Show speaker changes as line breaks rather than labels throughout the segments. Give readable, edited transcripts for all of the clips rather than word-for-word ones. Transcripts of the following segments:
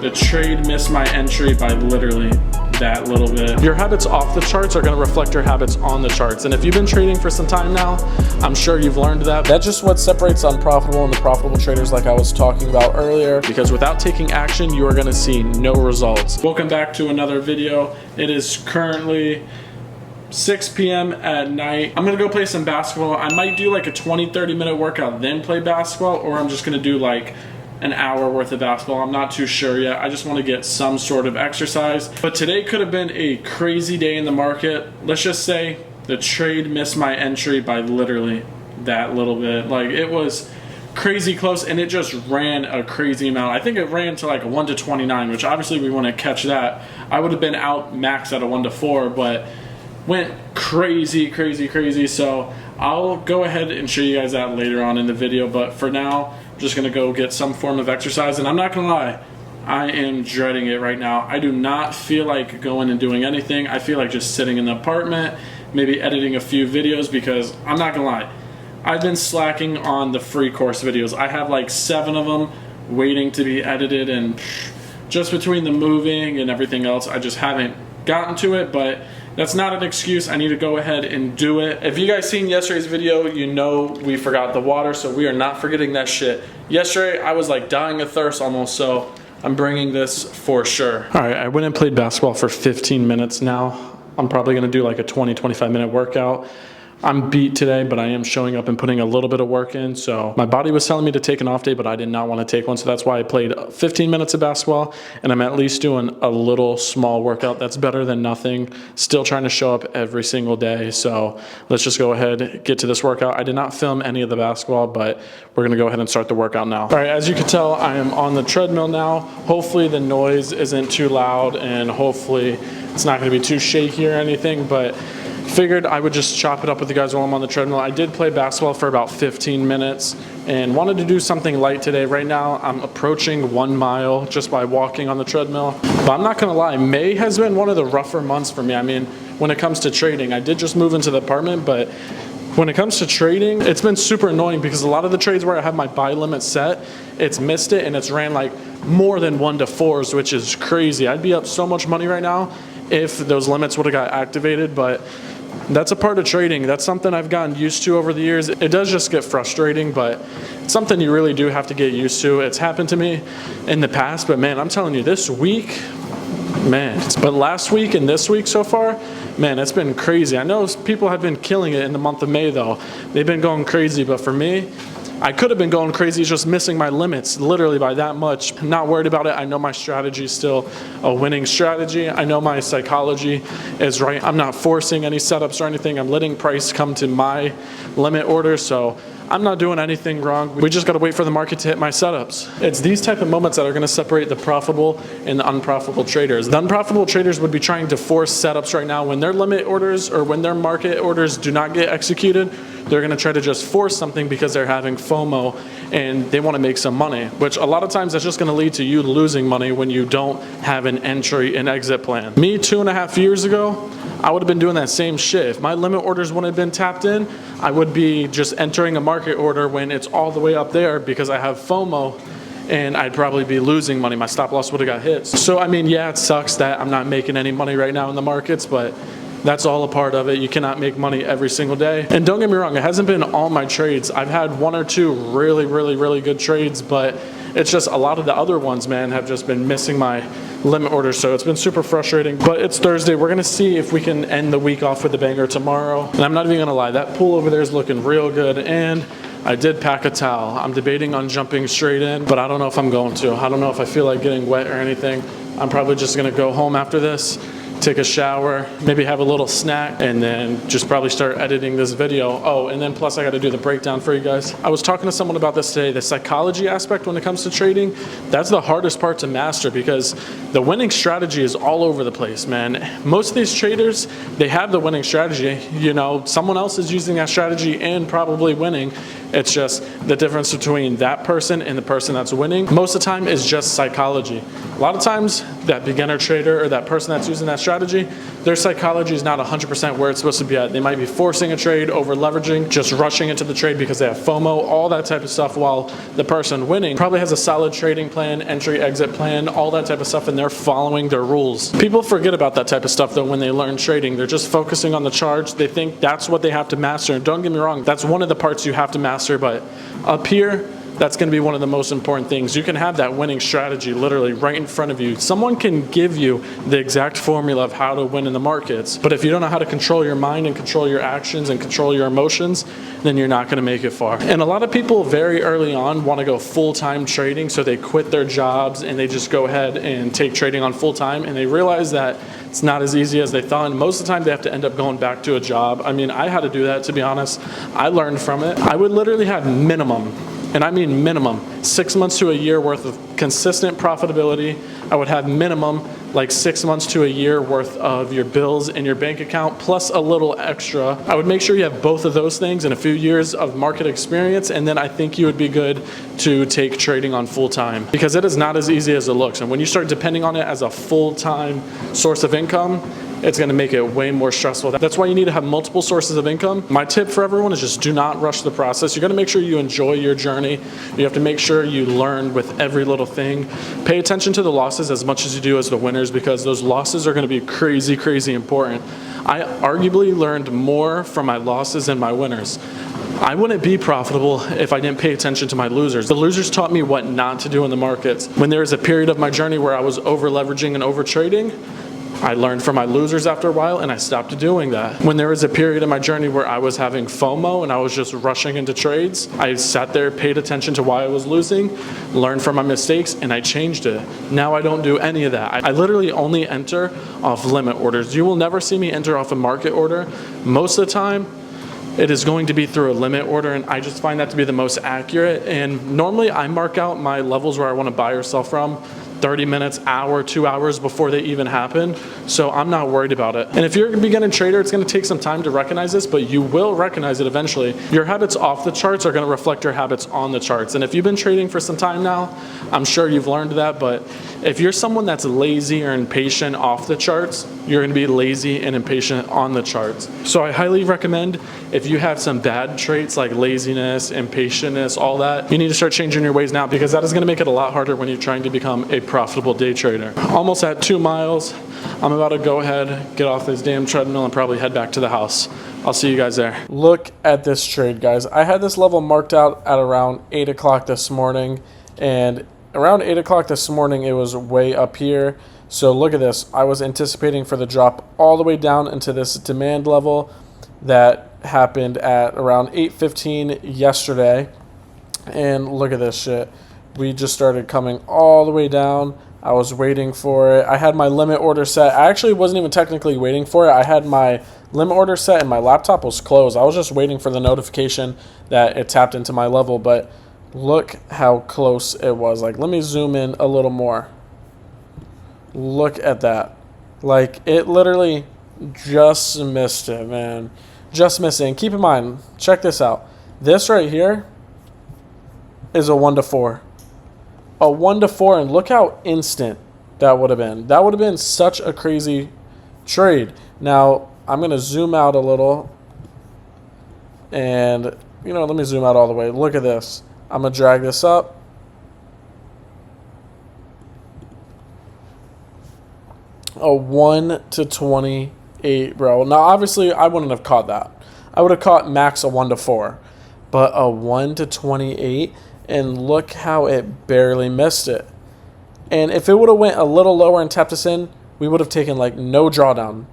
The trade missed my entry by literally that little bit. Your habits off the charts are going to reflect your habits on the charts. And if you've been trading for some time now, I'm sure you've learned that. That's just what separates unprofitable and the profitable traders like I was talking about earlier. Because without taking action, you are going to see no results. Welcome back to another video. It is currently 6 p.m. at night. I'm gonna go play some basketball. I might do like a 20-30 minute workout, then play basketball, or I'm just gonna do like an hour worth of basketball. I'm not too sure yet. I just want to get some sort of exercise. But today could have been a crazy day in the market. Let's just say the trade missed my entry by literally that little bit. Like, it was crazy close, and it just ran a crazy amount. I think it ran to like a 1 to 29, which obviously we want to catch that. I would have been out max at a 1 to 4, but went crazy. So I'll go ahead and show you guys that later on in the video. But for now, I'm just gonna go get some form of exercise. And I'm not gonna lie, I am dreading it right now. I do not feel like going and doing anything. I feel like just sitting in the apartment, maybe editing a few videos, because I'm not gonna lie, I've been slacking on the free course videos. I have like 7 of them waiting to be edited, and just between the moving and everything else, I just haven't gotten to it. But that's not an excuse. I need to go ahead and do it. If you guys seen yesterday's video, you know we forgot the water, so we are not forgetting that shit. Yesterday, I was like dying of thirst almost, so I'm bringing this for sure. All right, I went and played basketball for 15 minutes now. I'm probably gonna do like a 20-25 minute workout. I'm beat today, but I am showing up and putting a little bit of work in. So my body was telling me to take an off day, but I did not want to take one. So that's why I played 15 minutes of basketball, and I'm at least doing a little small workout. That's better than nothing. Still trying to show up every single day. So let's just go ahead, get to this workout. I did not film any of the basketball, but we're going to go ahead and start the workout now. All right, as you can tell, I am on the treadmill now. Hopefully the noise isn't too loud, and hopefully it's not going to be too shaky or anything, but figured I would just chop it up with you guys while I'm on the treadmill. I did play basketball for about 15 minutes and wanted to do something light today. Right now, I'm approaching 1 mile just by walking on the treadmill. But I'm not gonna lie, May has been one of the rougher months for me. I mean, when it comes to trading, I did just move into the apartment, but when it comes to trading, it's been super annoying because a lot of the trades where I have my buy limit set, it's missed it, and it's ran like more than 1 to 4s, which is crazy. I'd be up so much money right now if those limits would have got activated, but that's a part of trading. That's something I've gotten used to over the years. It does just get frustrating, but it's something you really do have to get used to. It's happened to me in the past, but man, I'm telling you, this week, man. But last week and this week so far, man, it's been crazy. I know people have been killing it in the month of May though. They've been going crazy, but for me, I could have been going crazy just missing my limits literally by that much. I'm not worried about it. I know my strategy is still a winning strategy. I know my psychology is right. I'm not forcing any setups or anything. I'm letting price come to my limit order, so I'm not doing anything wrong. We just got to wait for the market to hit my setups. It's these type of moments that are going to separate the profitable and the unprofitable traders. The unprofitable traders would be trying to force setups right now. When their limit orders or when their market orders do not get executed, they're going to try to just force something because they're having FOMO and they want to make some money, which a lot of times that's just going to lead to you losing money when you don't have an entry and exit plan. Me 2.5 years ago, I would have been doing that same shit. If my limit orders wouldn't have been tapped in, I would be just entering a market order when it's all the way up there because I have FOMO, and I'd probably be losing money. My stop loss would have got hit. So, I mean, yeah, it sucks that I'm not making any money right now in the markets, but that's all a part of it. You cannot make money every single day. And don't get me wrong, it hasn't been all my trades. I've had 1 or 2 really good trades, but it's just a lot of the other ones, man, have just been missing my limit order. So it's been super frustrating, but it's Thursday. We're gonna see if we can end the week off with a banger tomorrow. And I'm not even gonna lie, that pool over there is looking real good. And I did pack a towel. I'm debating on jumping straight in, but I don't know if I'm going to. I don't know if I feel like getting wet or anything. I'm probably just gonna go home after this, take a shower, maybe have a little snack, and then just probably start editing this video. Oh, and then plus I got to do the breakdown for you guys. I was talking to someone about this today. The psychology aspect when it comes to trading, that's the hardest part to master because the winning strategy is all over the place, man. Most of these traders, they have the winning strategy. You know, someone else is using that strategy and probably winning. It's just the difference between that person and the person that's winning. Most of the time is just psychology. A lot of times that beginner trader or that person that's using that strategy, their psychology is not 100% where it's supposed to be at. They might be forcing a trade, over leveraging, just rushing into the trade because they have FOMO, all that type of stuff, while the person winning probably has a solid trading plan, entry, exit plan, all that type of stuff, and they're following their rules. People forget about that type of stuff though when they learn trading. They're just focusing on the charts. They think that's what they have to master. And don't get me wrong, that's one of the parts you have to master, but up here, that's going to be one of the most important things. You can have that winning strategy literally right in front of you. Someone can give you the exact formula of how to win in the markets, but if you don't know how to control your mind and control your actions and control your emotions, then you're not going to make it far. And a lot of people very early on want to go full-time trading, so they quit their jobs and they just go ahead and take trading on full-time, and they realize that it's not as easy as they thought, and most of the time they have to end up going back to a job. I mean, I had to do that, to be honest. I learned from it. I would literally have minimum, and I mean minimum, 6 months to a year worth of consistent profitability. I would have minimum like 6 months to a year worth of your bills in your bank account, plus a little extra. I would make sure you have both of those things and a few years of market experience, and then I think you would be good to take trading on full time, because it is not as easy as it looks. And when you start depending on it as a full-time source of income, it's going to make it way more stressful. That's why you need to have multiple sources of income. My tip for everyone is just do not rush the process. You got to make sure you enjoy your journey. You have to make sure you learn with every little thing. Pay attention to the losses as much as you do as the winners, because those losses are going to be crazy, crazy important. I arguably learned more from my losses than my winners. I wouldn't be profitable if I didn't pay attention to my losers. The losers taught me what not to do in the markets. When there was a period of my journey where I was over leveraging and over trading, I learned from my losers after a while, and I stopped doing that. When there was a period in my journey where I was having FOMO and I was just rushing into trades, I sat there, paid attention to why I was losing, learned from my mistakes, and I changed it. Now I don't do any of that. I literally only enter off limit orders. You will never see me enter off a market order. Most of the time, it is going to be through a limit order, and I just find that to be the most accurate. And normally I mark out my levels where I want to buy or sell from 30 minutes, hour, 2 hours before they even happen. So I'm not worried about it. And if you're a beginner trader, it's going to take some time to recognize this, but you will recognize it eventually. Your habits off the charts are going to reflect your habits on the charts. And if you've been trading for some time now, I'm sure you've learned that. But if you're someone that's lazy or impatient off the charts, you're going to be lazy and impatient on the charts. So I highly recommend, if you have some bad traits like laziness, impatientness, all that, you need to start changing your ways now, because that is going to make it a lot harder when you're trying to become a profitable day trader. Almost at 2 miles. I'm about to go ahead, get off this damn treadmill, and probably head back to the house. I'll see you guys there. Look at this trade, guys. I had this level marked out at around 8 o'clock this morning, and around 8 o'clock this morning, it was way up here. So look at this. I was anticipating for the drop all the way down into this demand level that happened at around 8:15 yesterday. And look at this shit. We just started coming all the way down. I was waiting for it. I had my limit order set. I actually wasn't even technically waiting for it. I had my limit order set and my laptop was closed. I was just waiting for the notification that it tapped into my level, but look how close it was. Like, let me zoom in a little more. Look at that. Like, it literally just missed it, man. Just missed it. And keep in mind, check this out. This right here is a 1 to 4. A 1 to 4, and look how instant that would have been. That would have been such a crazy trade. Now, I'm going to zoom out a little. And, you know, let me zoom out all the way. Look at this. I'm going to drag this up. A 1 to 28, bro. Now, obviously, I wouldn't have caught that. I would have caught max a 1 to 4. But a 1 to 28, and look how it barely missed it. And if it would have went a little lower and tapped us in, we would have taken like no drawdown.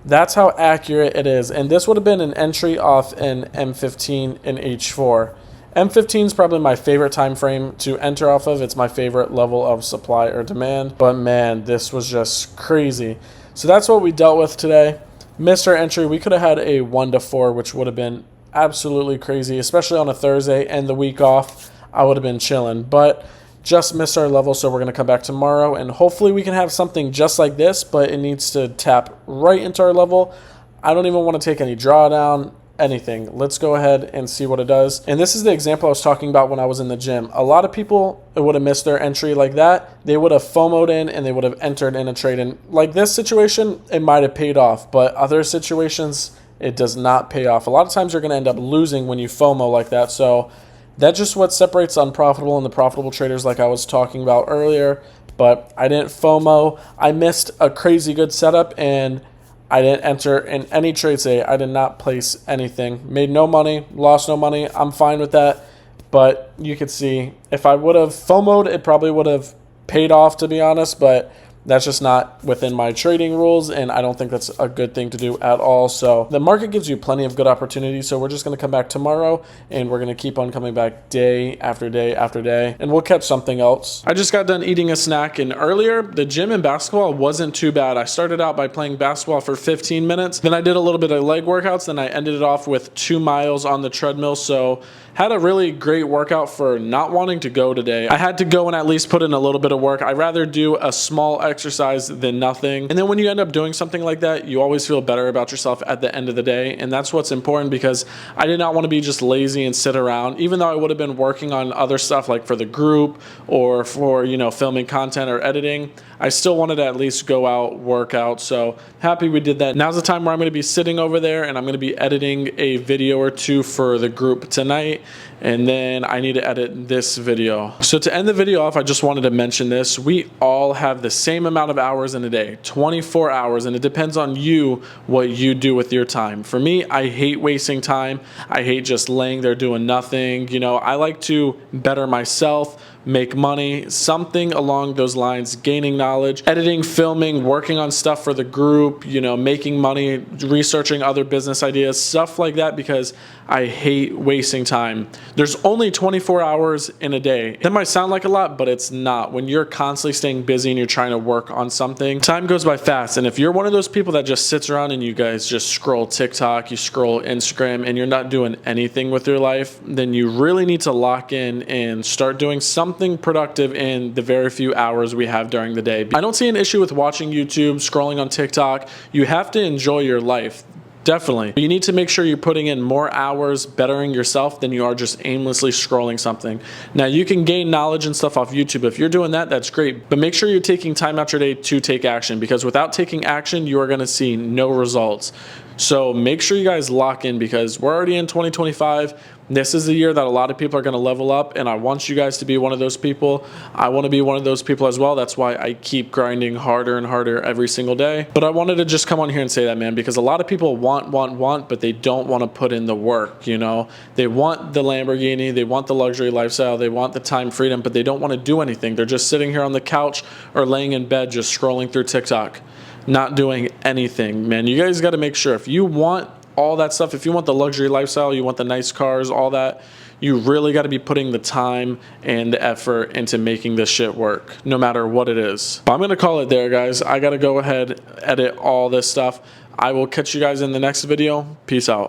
That's how accurate it is. And this would have been an entry off an M15 in H4. M15 is probably my favorite time frame to enter off of. It's my favorite level of supply or demand. But man, this was just crazy. So that's what we dealt with today. Missed our entry. We could have had a 1 to 4, which would have been absolutely crazy, especially on a Thursday and the week off. I would have been chilling, but just missed our level, so we're going to come back tomorrow, and hopefully we can have something just like this, but it needs to tap right into our level. I don't even want to take any drawdown. anything. Let's go ahead and see what it does. And this is the example I was talking about when I was in the gym. A lot of people would have missed their entry like that. They would have FOMO'd in and they would have entered in a trade. And like this situation, it might have paid off, but other situations, it does not pay off. A lot of times you're going to end up losing when you FOMO like that. So that's just what separates unprofitable and the profitable traders like I was talking about earlier. But I didn't FOMO. I missed a crazy good setup and I didn't enter in any trades today. I did not place anything. Made no money, lost no money. I'm fine with that. But you could see if I would have FOMO'd, it probably would have paid off, to be honest. But that's just not within my trading rules, and I don't think that's a good thing to do at all. So the market gives you plenty of good opportunities. So we're just going to come back tomorrow, and we're going to keep on coming back day after day after day, and we'll catch something else. I just got done eating a snack, and earlier the gym and basketball wasn't too bad. I started out by playing basketball for 15 minutes. Then I did a little bit of leg workouts. Then I ended it off with 2 miles on the treadmill. So had a really great workout for not wanting to go today. I had to go and at least put in a little bit of work. I'd rather do a small exercise than nothing. And then when you end up doing something like that, you always feel better about yourself at the end of the day. And that's what's important, because I did not want to be just lazy and sit around, even though I would have been working on other stuff like for the group or for, you know, filming content or editing. I still wanted to at least go out, work out. So happy we did that. Now's the time where I'm going to be sitting over there and I'm going to be editing a video or two for the group tonight. And then I need to edit this video. So to end the video off, I just wanted to mention this. We all have the same amount of hours in a day, 24 hours, and it depends on you what you do with your time. For me, I hate wasting time. I hate just laying there doing nothing. You know, I like to better myself, make money, something along those lines, gaining knowledge, editing, filming, working on stuff for the group, you know, making money, researching other business ideas, stuff like that, because I hate wasting time. There's only 24 hours in a day. That might sound like a lot, but it's not. When you're constantly staying busy and you're trying to work on something, time goes by fast. And if you're one of those people that just sits around and you guys just scroll TikTok, you scroll Instagram, and you're not doing anything with your life, then you really need to lock in and start doing something productive in the very few hours we have during the day. I don't see an issue with watching YouTube, scrolling on TikTok. You have to enjoy your life. Definitely. But you need to make sure you're putting in more hours bettering yourself than you are just aimlessly scrolling something. Now, you can gain knowledge and stuff off YouTube. If you're doing that, that's great. But make sure you're taking time out your day to take action, because without taking action, you are going to see no results. So make sure you guys lock in, because we're already in 2025. This is the year that a lot of people are going to level up, and I want you guys to be one of those people. I want to be one of those people as well. That's why I keep grinding harder and harder every single day. But I wanted to just come on here and say that, man, because a lot of people want, but they don't want to put in the work, you know? They want the Lamborghini, they want the luxury lifestyle, they want the time freedom, but they don't want to do anything. They're just sitting here on the couch or laying in bed just scrolling through TikTok, not doing anything, man. You guys got to make sure, if you want all that stuff, if you want the luxury lifestyle, you want the nice cars, all that, you really got to be putting the time and the effort into making this shit work, no matter what it is. But I'm going to call it there, guys. I got to go ahead, edit all this stuff. I will catch you guys in the next video. Peace out.